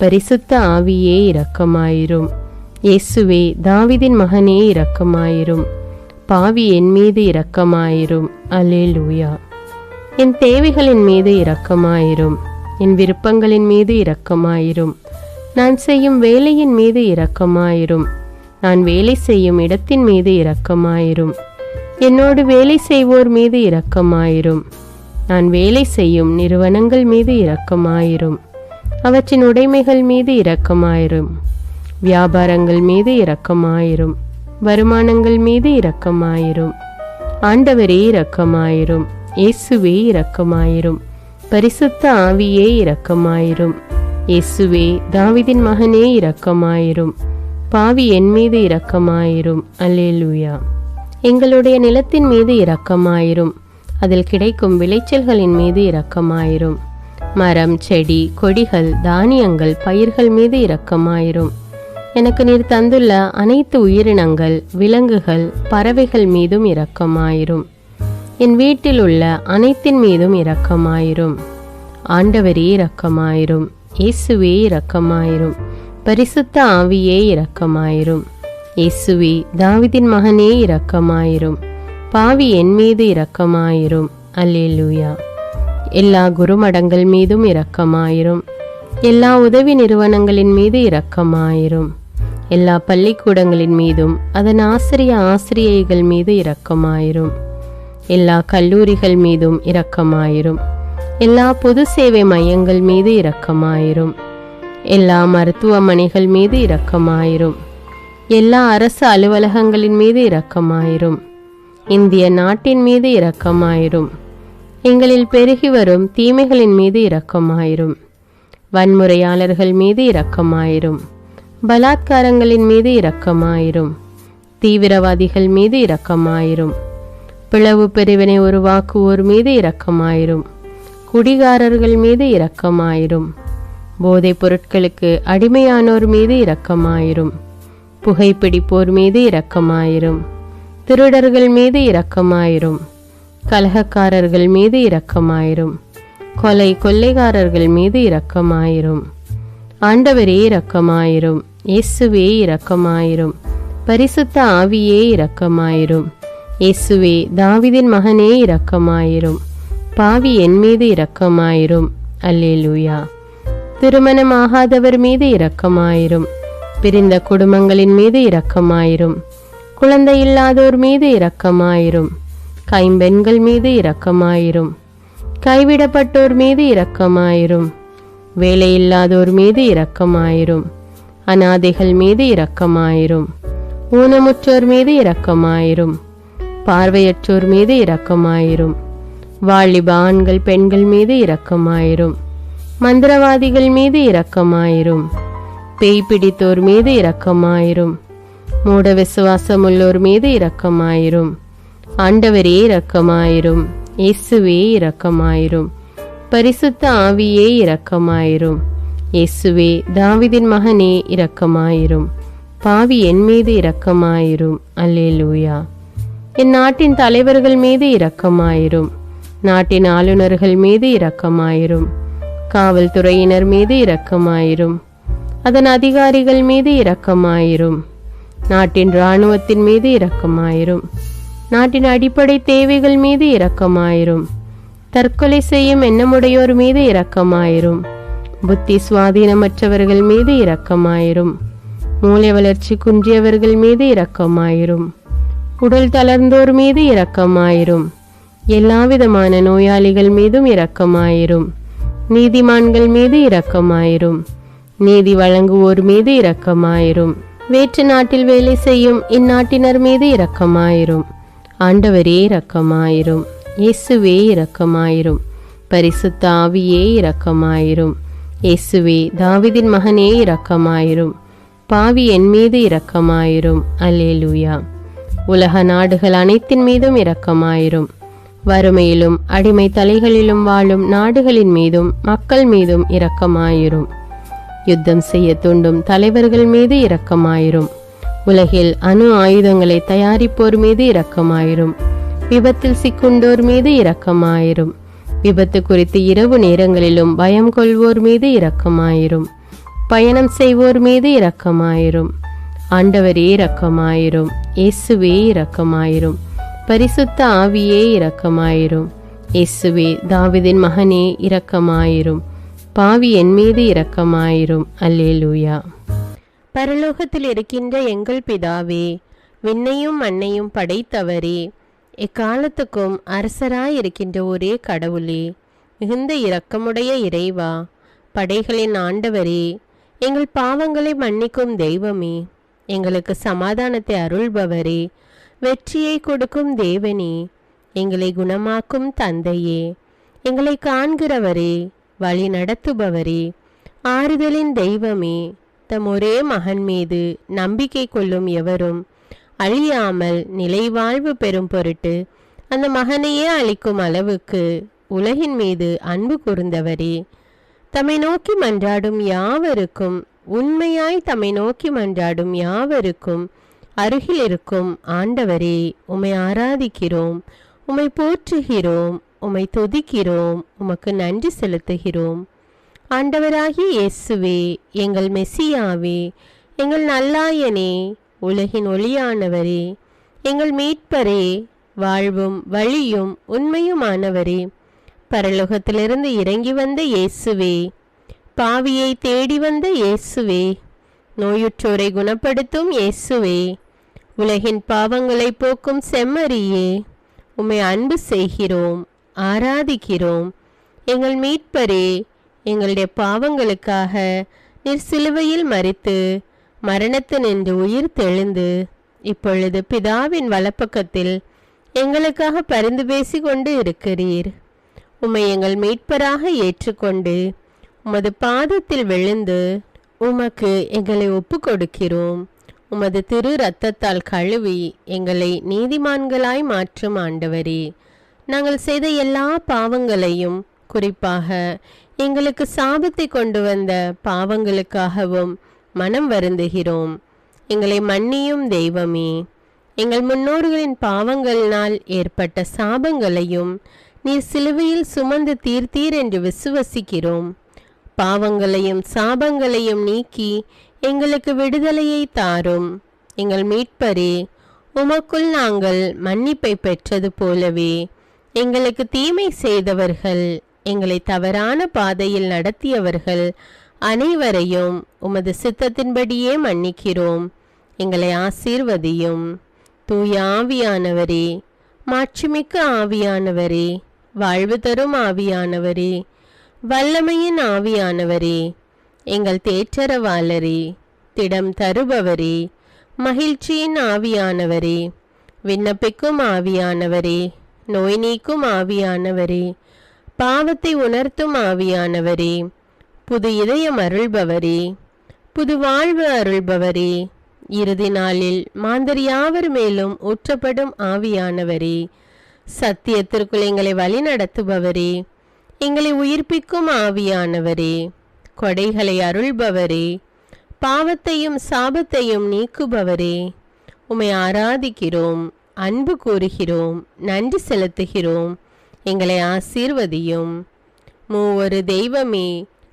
பரிசுத்த ஆவியே இரக்கமாயிரும். இயேசுவே தாவீதின் மகனே இரக்கமாயிரும், பாவி என் மீது இரக்கமாயிரும். அல்லேலூயா. என் தேவைகளின் மீது இரக்கமாயிரும், என் விருப்பங்களின் மீது இரக்கமாயிரும், நான் செய்யும் வேலையின் மீது இரக்கமாயிரும், நான் வேலை செய்யும் இடத்தின் மீது இரக்கமாயிரும், என்னோடு வேலை செய்வோர் மீது இரக்கமாயிரும், நான் வேலை செய்யும் நிறுவனங்கள் மீது இரக்கமாயிரும், அவற்றின் உடைமைகள் மீது இரக்கமாயிரும், வியாபாரங்கள் மீது இரக்கமாயிரும், வருமானங்கள் மீது இரக்கமாயிரும். ஆண்டவரே இரக்கமாயிரும், இயேசுவே இரக்கமாயிரும், பரிசுத்த ஆவியே இரக்கமாயிரும். இயேசுவே தாவீதின் மகனே இரக்கமாயிரும், பாவி என் மீது இரக்கமாயிரும். அல்லேலூயா. எங்களுடைய நிலத்தின் மீது இரக்கமாயிரும், அதில் கிடைக்கும் விளைச்சல்களின் மீது இரக்கமாயிரும். மரம், செடி, கொடிகள், தானியங்கள், பயிர்கள் மீது இரக்கமாயிரும். எனக்கு நீர் தந்துள்ள அனைத்து உயிரினங்கள், விலங்குகள், பறவைகள் மீதும் இரக்கமாயிரும். என் வீட்டில் உள்ள அனைத்தின் மீதும் இரக்கமாயிரும். ஆண்டவரே இரக்கமாயிரும், இயேசுவே இரக்கமாயிரும், பரிசுத்த ஆவியே இரக்கமாயிரும். இயேசுவே தாவீதின் மகனே இரக்கமாயிரும், பாவி என் மீது இரக்கமாயிரும். அல்லேலூயா. எல்லா குருமடங்கள் மீதும் இரக்கமாயிரும், எல்லா உதவி நிறுவனங்களின் மீது இரக்கமாயிரும், எல்லா பள்ளிக்கூடங்களின் மீதும் அதன் ஆசிரியைகள் மீது இரக்கமாயிரும், எல்லா கல்லூரிகள் மீதும் இரக்கமாயிரும், எல்லா பொது சேவை மையங்கள் மீது இரக்கமாயிரும், எல்லா மருத்துவமனைகள் மீது இரக்கமாயிரும், எல்லா அரசு அலுவலகங்களின் மீது இரக்கமாயிரும், இந்திய நாட்டின் மீது இரக்கமாயிரும், எங்களில் பெருகி வரும் தீமைகளின் மீது இரக்கமாயிரும், வன்முறையாளர்கள் மீது இரக்கமாயிரும், பலாத்காரங்களின் மீது இரக்கமாயிரும், தீவிரவாதிகள் மீது இரக்கமாயிரும், பிளவு பிரிவினை உருவாக்குவோர் மீது இரக்கமாயிரும், குடிகாரர்கள் மீது இரக்கமாயிரும், போதைப் பொருட்களுக்கு அடிமையானோர் மீது இரக்கமாயிரும், புகைப்பிடிப்போர் மீது இரக்கமாயிரும், திருடர்கள் மீது இரக்கமாயிரும், கலகக்காரர்கள் மீது இரக்கமாயிரும், கொள்ளைக்காரர்கள் மீது இரக்கமாயிரும். ஆண்டவரே இரக்கமாயிரும், இயேசுவே இரக்கமாயிரும், பரிசுத்த ஆவியே இரக்கமாயிரும். இயேசுவே தாவீதின் மகனே இரக்கமாயிரும், பாவி என் மீது இரக்கமாயிரும். அல்லேலூயா. திருமணமாகாதவர் மீது இரக்கமாயிரும், பிரிந்த குடும்பங்களின் மீது இரக்கமாயிரும், குழந்தை இல்லாதோர் மீது இரக்கமாயிரும், கைம்பெண்கள் மீது இரக்கமாயிரும், கைவிடப்பட்டோர் மீது இரக்கமாயிரும், வேலையில்லாதோர் மீது இரக்கமாயிரும், அநாதைகள் மீது இரக்கமாயிரும், ஊனமுற்றோர் மீது இரக்கமாயிரும், பார்வையற்றோர் மீது இரக்கமாயிரும், வாலிப ஆண்கள் பெண்கள் மீது இரக்கமாயிரும், மந்திரவாதிகள் மீது இரக்கமாயிரும், பேய் பிடித்தோர் மீது இரக்கமாயிரும், மூட விசுவாசம் உள்ளோர் மீது இரக்கமாயிரும். ஆண்டவரே இரக்கமாயிரும். இயேசுவே இரக்கமாயிரும். பரிசுத்த ஆவியே இரக்கமாயிரும். இயேசுவே தாவீதின் மகனே இரக்கமாயிரும். பாவி என் மீது இரக்கமாயிரும். அல்லேலூயா. என் நாட்டின் தலைவர்கள் மீது இரக்கமாயிரும். நாட்டின் ஆளுநர்கள் மீது இரக்கமாயிரும். காவல்துறையினர் மீது இரக்கமாயிரும். அதன் அதிகாரிகள் மீது இரக்கமாயிரும். நாட்டின் இராணுவத்தின் மீது இரக்கமாயிரும். நாட்டின் அடிப்படை தேவைகள் மீது இரக்கமாயிரும். தற்கொலை செய்யும் எண்ணமுடையோர் மீது இரக்கமாயிரும். புத்தி சுவாதீனமற்றவர்கள் மீது இரக்கமாயிரும். மூளை வளர்ச்சி குன்றியவர்கள் மீது இரக்கமாயிரும். உடல் தளர்ந்தோர் மீது இரக்கமாயிரும். எல்லாவிதமான நோயாளிகள் மீதும் இரக்கமாயிரும். நீதிமான்கள் மீது இரக்கமாயிரும். நீதி வழங்குவோர் மீது இரக்கமாயிரும். வேற்று நாட்டில் வேலை செய்யும் இந்நாட்டினர் மீது இரக்கமாயிரும். ஆண்டவரே இரக்கமாயிரும். இயேசுவே இரக்கமாயிரும். பரிசுத்த ஆவியே இரக்கமாயிரும். இயேசுவே தாவீதின் மகனே இரக்கமாயிரும். பாவி என் மீது இரக்கமாயிரும். அல்லேலூயா. உலக நாடுகள் அனைத்தின் மீதும் இரக்கமாயிரும். வறுமையிலும் அடிமை தலைகளிலும் வாழும் நாடுகளின் மீதும் மக்கள் மீதும் இரக்கமாயிரும். யுத்தம் செய்ய தூண்டும் தலைவர்கள் மீது இரக்கமாயிரும். உலகில் அணு ஆயுதங்களை தயாரிப்போர் மீது இரக்கமாயிரும். விபத்தில் சிக்குண்டோர் மீது இரக்கமாயிரும். விபத்து குறித்து இரவு நேரங்களிலும் பயம் கொள்வோர் மீது இரக்கமாயிரும். பயணம் செய்வோர் மீது இரக்கமாயிரும். ஆண்டவரே இரக்கமாயிரும். இயேசுவே இரக்கமாயிரும். பரிசுத்த ஆவியே இரக்கமாயிரும். இயேசுவே தாவீதின் மகனே இரக்கமாயிரும். பாவி என் மீது இரக்கமாயிரும். அல்லேலூயா. பரலோகத்தில் இருக்கின்ற எங்கள் பிதாவே, விண்ணையும் மண்ணையும் படைத்தவரே, எக்காலத்துக்கும் அரசராயிருக்கின்ற ஒரே கடவுளே, மிகுந்த இரக்கமுடைய இறைவா, படைகளின் ஆண்டவரே, எங்கள் பாவங்களை மன்னிக்கும் தெய்வமே, எங்களுக்கு சமாதானத்தை அருள்பவரே, வெற்றியை கொடுக்கும் தேவனே, எங்களை குணமாக்கும் தந்தையே, எங்களை காண்கிறவரே, வழி நடத்துபவரே, ஆறுதலின் தெய்வமே, தம் ஒரே மகன் மீது நம்பிக்கை கொள்ளும் எவரும் அழியாமல் நிலைவாழ்வு பெறும் பொருட்டு அந்த மகனையே அளிக்கும் அளவுக்கு உலகின் மீது அன்பு கூர்ந்தவரே, தம்மை நோக்கி மன்றாடும் யாவருக்கும், உண்மையாய் தம்மை நோக்கி மன்றாடும் யாவருக்கும் அருகில் இருக்கும் ஆண்டவரே, உம்மை ஆராதிக்கிறோம், உம்மை போற்றுகிறோம், உம்மை துதிக்கிறோம், உமக்கு நன்றி செலுத்துகிறோம். ஆண்டவராகிய இயேசுவே, எங்கள் மெசியாவே, எங்கள் நல்லாயனே, உலகின் ஒளியானவரே, எங்கள் மீட்பரே, வாழ்வும் வழியும் உண்மையுமானவரே, பரலோகத்திலிருந்து இறங்கி வந்த இயேசுவே, பாவியை தேடி வந்த இயேசுவே, நோயுற்றோரை குணப்படுத்தும் இயேசுவே, உலகின் பாவங்களை போக்கும் செம்மறியே, உம்மை அன்பு செய்கிறோம், ஆராதிக்கிறோம். எங்கள் மீட்பரே, எங்களுடைய பாவங்களுக்காக நீர் சிலுவையில் மரித்து மரணத்தினின்று உயிர் தெழுந்து இப்பொழுது பிதாவின் வலப்பக்கத்தில் எங்களுக்காக பரிந்து பேசி கொண்டு இருக்கிறீர். உம்மை எங்கள் மீட்பராக ஏற்றுக்கொண்டு உமது பாதத்தில் விழுந்து உமக்கு எங்களை ஒப்பு கொடுக்கிறோம். உமது திரு இரத்தத்தால் கழுவி எங்களை நீதிமான்களாய் மாற்றும் ஆண்டவரே, நாங்கள் செய்த எல்லா பாவங்களையும், குறிப்பாக எங்களுக்கு சாபத்தை கொண்டு வந்த பாவங்களுக்காகவும் மனம் வருந்துகிறோம். எங்களை மன்னியும் தெய்வமே, எங்கள் முன்னோர்களின் பாவங்களினால் ஏற்பட்ட சாபங்களையும் நீர் சிலுவையில் சுமந்து தீர்த்தீர் என்று விசுவசிக்கிறோம். பாவங்களையும் சாபங்களையும் நீக்கி எங்களுக்கு விடுதலையை தாரும். எங்கள் மீட்பரே, உமக்குள் நாங்கள் மன்னிப்பை பெற்றது போலவே எங்களுக்கு தீமை செய்தவர்கள், எங்களை தவறான பாதையில் நடத்தியவர்கள் அனைவரையும் உமது சித்தத்தின்படியே மன்னிக்கிறோம். எங்களை ஆசீர்வதியும். தூய ஆவியானவரே, மாட்சிமிக்க ஆவியானவரே, வாழ்வு தரும் ஆவியானவரே, வல்லமையின் ஆவியானவரே, எங்கள் தேற்றரவாளரே, திடம் தருபவரே, மகிழ்ச்சியின் ஆவியானவரே, விண்ணப்பிக்கும் ஆவியானவரே, நோய் நீக்கும் ஆவியானவரே, பாவத்தை உணர்த்தும் ஆவியானவரே, புது இதயம் அருள்பவரே, புது வாழ்வு அருள்பவரே, இறுதி நாளில் மாந்தர் யாவர் மேலும் ஊற்றப்படும் ஆவியானவரே, சத்தியத்திற்குள் எங்களை வழிநடத்துபவரே, எங்களை உயிர்ப்பிக்கும் ஆவியானவரே, கொடைகளை அருள்பவரே, பாவத்தையும் சாபத்தையும் நீக்குபவரே, உம்மை ஆராதிக்கிறோம், அன்பு கூறுகிறோம், நன்றி செலுத்துகிறோம். எங்களை ஆசீர்வதியும். மூவொரு தெய்வமே,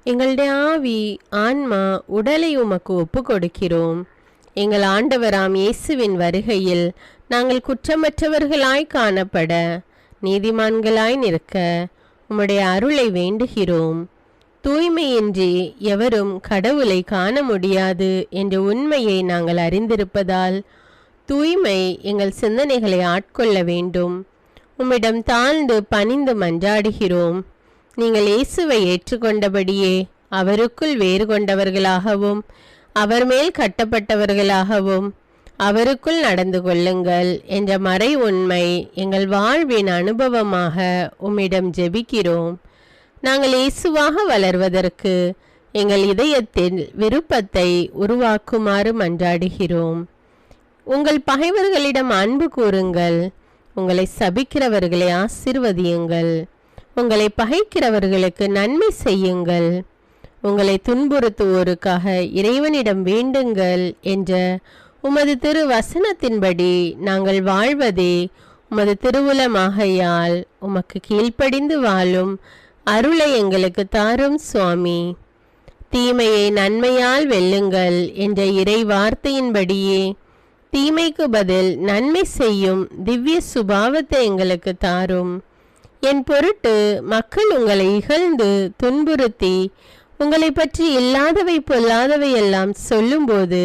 எங்களுடைய ஆவி, ஆன்மா, உடலை உமக்கு ஒப்பு கொடுக்கிறோம். எங்கள் ஆண்டவராம் இயேசுவின் வருகையில் நாங்கள் குற்றமற்றவர்களாய் காணப்பட, நீதிமான்களாய் நிற்க உம்முடைய அருளை வேண்டுகிறோம். தூய்மையின்றி எவரும் கடவுளை காண முடியாது என்ற உண்மையை நாங்கள் அறிந்திருப்பதால் தூய்மை எங்கள் சிந்தனைகளை ஆட்கொள்ள வேண்டும். உம்மிடம் தாழ்ந்து பணிந்து மன்றாடுகிறோம். நீங்கள் இயேசுவை ஏற்றுக்கொண்டபடியே அவருக்குள் வேறு கொண்டவர்களாகவும் அவர் மேல் கட்டப்பட்டவர்களாகவும் அவருக்குள் நடந்து கொள்ளுங்கள் என்ற மறை உண்மை எங்கள் வாழ்வின் அனுபவமாக உம்மிடம் ஜெபிக்கிறோம். நாங்கள் இயேசுவாக வளர்வதற்கு எங்கள் இதயத்தில் விருப்பத்தை உருவாக்குமாறு மன்றாடுகிறோம். உங்கள் பகைவர்களிடம் அன்பு கூறுங்கள், உங்களை சபிக்கிறவர்களை ஆசீர்வதியுங்கள், உங்களை பகைக்கிறவர்களுக்கு நன்மை செய்யுங்கள், உங்களை துன்புறுத்துவோருக்காக இறைவனிடம் வேண்டுங்கள் என்ற உமது திரு வசனத்தின்படி நாங்கள் வாழ்வதே உமது திருவுளமாகையால் உமக்கு கீழ்ப்படிந்து வாழும் அருளை எங்களுக்கு தாரும் சுவாமி. தீமையை நன்மையால் வெல்லுங்கள் என்ற இறை வார்த்தையின்படியே தீமைக்கு பதில் நன்மை செய்யும் திவ்ய சுபாவத்தை எங்களுக்கு தாரும். என் பொருட்டு மக்கள் உங்களை இகழ்ந்து துன்புறுத்தி உங்களை பற்றி இல்லாதவை பொல்லாதவை எல்லாம் சொல்லும்போது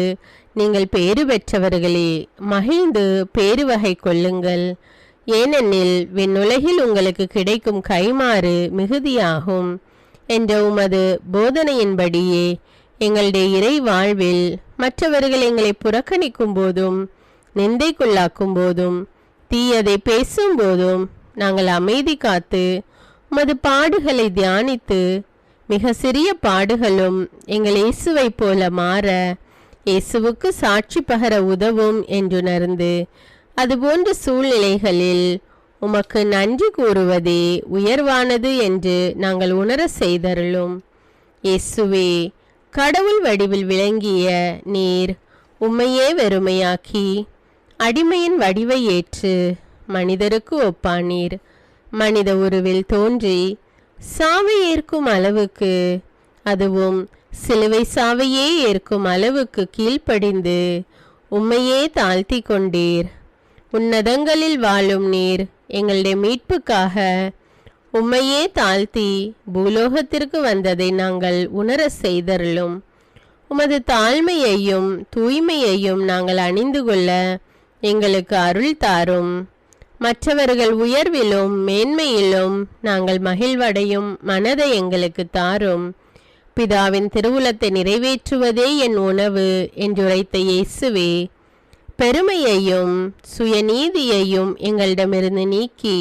நீங்கள் பேறு பெற்றவர்களே, மகிழ்ந்து பேரு வகை கொள்ளுங்கள். ஏனெனில் விண்ணுலகில் உங்களுக்கு கிடைக்கும் கைமாறு மிகுதியாகும் என்ற உமது போதனையின்படியே எங்களுடைய இறை வாழ்வில் மற்றவர்கள் எங்களை புறக்கணிக்கும் போதும் நிந்தைக்குள்ளாக்கும் போதும் தீயதை பேசும் போதும் நாங்கள் அமைதி காத்து உமது பாடுகளை தியானித்து மிக சிறிய பாடுகளும் எங்கள் இயேசுவை போல மாற இயேசுவுக்கு சாட்சி பகர உதவும் என்றுணர்ந்து அதுபோன்ற சூழ்நிலைகளில் உமக்கு நன்றி கூறுவதே உயர்வானது என்று நாங்கள் உணர செய்தருளும். இயேசுவே, கடவுள் வடிவில் விளங்கிய நீர் உம்மையே வெறுமையாக்கி அடிமையின் வடிவை ஏற்று மனிதருக்கு ஒப்பானீர். மனித உருவில் தோன்றி சாவை ஏற்கும் அளவுக்கு, அதுவும் சிலுவை சாவையே ஏற்கும் அளவுக்கு கீழ்ப்படிந்து உம்மையே தாழ்த்தி கொண்டீர். உன்னதங்களில் வாழும் நீர் எங்களுடைய மீட்புக்காக உம்மையே தாழ்த்தி பூலோகத்திற்கு வந்ததை நாங்கள் உணர செய்தருளும். உமது தாழ்மையையும் தூய்மையையும் நாங்கள் அணிந்து கொள்ள எங்களுக்கு அருள் தாரும். மற்றவர்கள் உயர்விலும் மேன்மையிலும் நாங்கள் மகிழ்வடையும் மனதை எங்களுக்கு தாரும். பிதாவின் திருவுளத்தை நிறைவேற்றுவதே என் உணவு என்றுரைத்த இயேசுவே, பெருமையையும் சுயநீதியையும் எங்களிடமிருந்து நீக்கி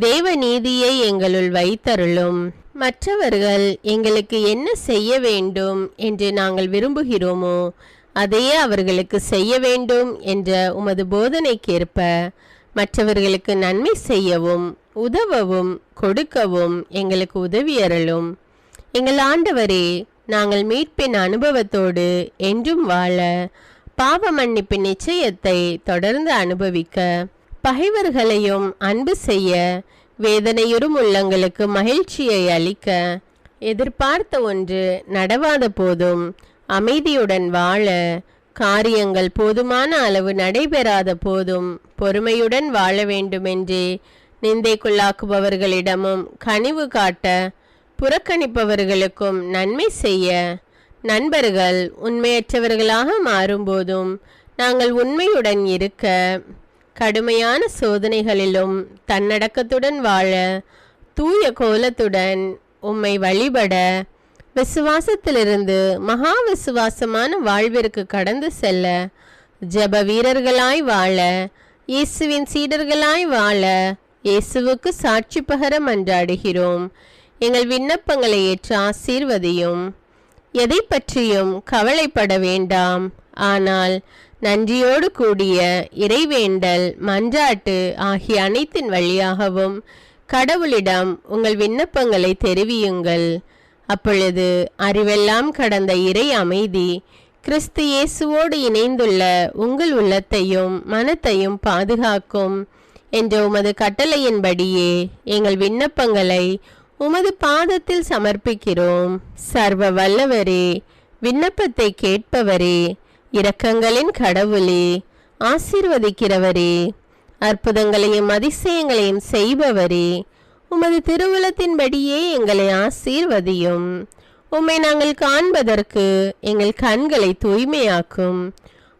தேவ நீதியை எங்களுள் வைத்தருளும். மற்றவர்கள் எங்களுக்கு என்ன செய்ய வேண்டும் என்று நாங்கள் விரும்புகிறோமோ அதையே அவர்களுக்கு செய்ய வேண்டும் என்ற உமது போதனைக்கேற்ப மற்றவர்களுக்கு நன்மை செய்யவும் உதவவும் கொடுக்கவும் எங்களுக்கு உதவியருளும். எங்கள் ஆண்டவரே, நாங்கள் மீட்பின் அனுபவத்தோடு என்றும் வாழ பாவ மன்னிப்பின் நிச்சயத்தை தொடர்ந்து அனுபவிக்க பகைவர்களையும் அன்பு செய்ய வேதனையுறும் உள்ளங்களுக்கு மகிழ்ச்சியை அளிக்க எதிர்பார்த்த ஒன்று நடவாத போதும் அமைதியுடன் வாழ காரியங்கள் போதுமான அளவு நடைபெறாத போதும் பொறுமையுடன் வாழ வேண்டுமென்றே நிந்தைக்குள்ளாக்குபவர்களிடமும் கனிவு காட்ட புறக்கணிப்பவர்களுக்கும் நன்மை செய்ய நண்பர்கள் உண்மையற்றவர்களாக மாறும்போதும் நாங்கள் உண்மையுடன் இருக்க கடுமையான சோதனைகளிலும் தன்னடக்கத்துடன் வாழ தூய கோலத்துடன் உம்மை வழிபட விசுவாசத்திலிருந்து மகா விசுவாசமான வாழ்விற்கு கடந்து செல்ல ஜெப வீரர்களாய் வாழ இயேசுவின் சீடர்களாய் வாழ இயேசுவுக்கு சாட்சி பகர மன்றாடுகிறோம். எங்கள் விண்ணப்பங்களை ஏற்று ஆசீர்வதியும். எதை பற்றியும் கவலைப்பட வேண்டாம். ஆனால் நன்றியோடு கூடிய இறைவேண்டல், மன்றாட்டு ஆகிய அனைத்தின் வழியாகவும் கடவுளிடம் உங்கள் விண்ணப்பங்களை தெரிவியுங்கள். அப்பொழுது அறிவெல்லாம் கடந்த இறை அமைதி கிறிஸ்து இயேசுவோடு இணைந்துள்ள உங்கள் உள்ளத்தையும் மனத்தையும் பாதுகாக்கும் என்ற உமது கட்டளையின்படியே எங்கள் விண்ணப்பங்களை உமது பாதத்தில் சமர்ப்பிக்கிறோம். சர்வ வல்லவரே, விண்ணப்பத்தை கேட்பவரே, இரக்கங்களின் கடவுளே, ஆசீர்வதிக்கிறவரே, அற்புதங்களையும் அதிசயங்களையும் செய்பவரே, உமது திருவுளத்தின்படியே எங்களை ஆசீர்வதியும். உம்மை நாங்கள் காண்பதற்கு எங்கள் கண்களை தூய்மையாக்கும்.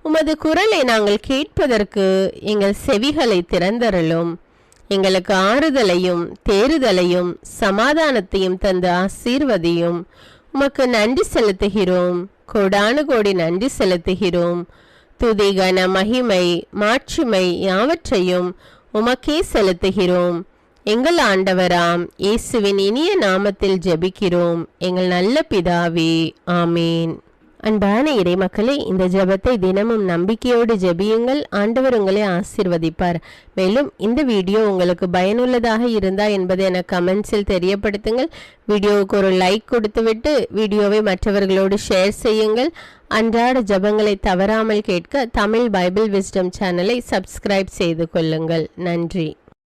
உமது குரலை நாங்கள் கேட்பதற்கு எங்கள் செவிகளை திறந்தருளும். எங்களுக்கு ஆறுதலையும் தேறுதலையும் சமாதானத்தையும் தந்து ஆசீர்வதியும். உமக்கு நன்றி செலுத்துகிறோம், கோடானு கோடி நன்றி செலுத்துகிறோம். துதி, கன, மகிமை, மாட்சிமை யாவற்றையும் உமக்கே செலுத்துகிறோம். எங்கள் ஆண்டவராம் இயேசுவின் இனிய நாமத்தில் ஜெபிக்கிறோம் எங்கள் நல்ல பிதாவே, ஆமீன். அன்பான இறைமக்களே, இந்த ஜெபத்தை தினமும் நம்பிக்கையோடு ஜெபியுங்கள். ஆண்டவர் உங்களை ஆசீர்வதிப்பார். மேலும் இந்த வீடியோ உங்களுக்கு பயனுள்ளதாக இருந்தா என்பதை எனக்கு கமெண்ட்ஸில் தெரியப்படுத்துங்கள். வீடியோவுக்கு ஒரு லைக் கொடுத்துவிட்டு வீடியோவை மற்றவர்களோடு ஷேர் செய்யுங்கள். அன்றாட ஜெபங்களை தவறாமல் கேட்க தமிழ் பைபிள் விஸ்டம் சேனலை சப்ஸ்கிரைப் செய்து கொள்ளுங்கள். நன்றி.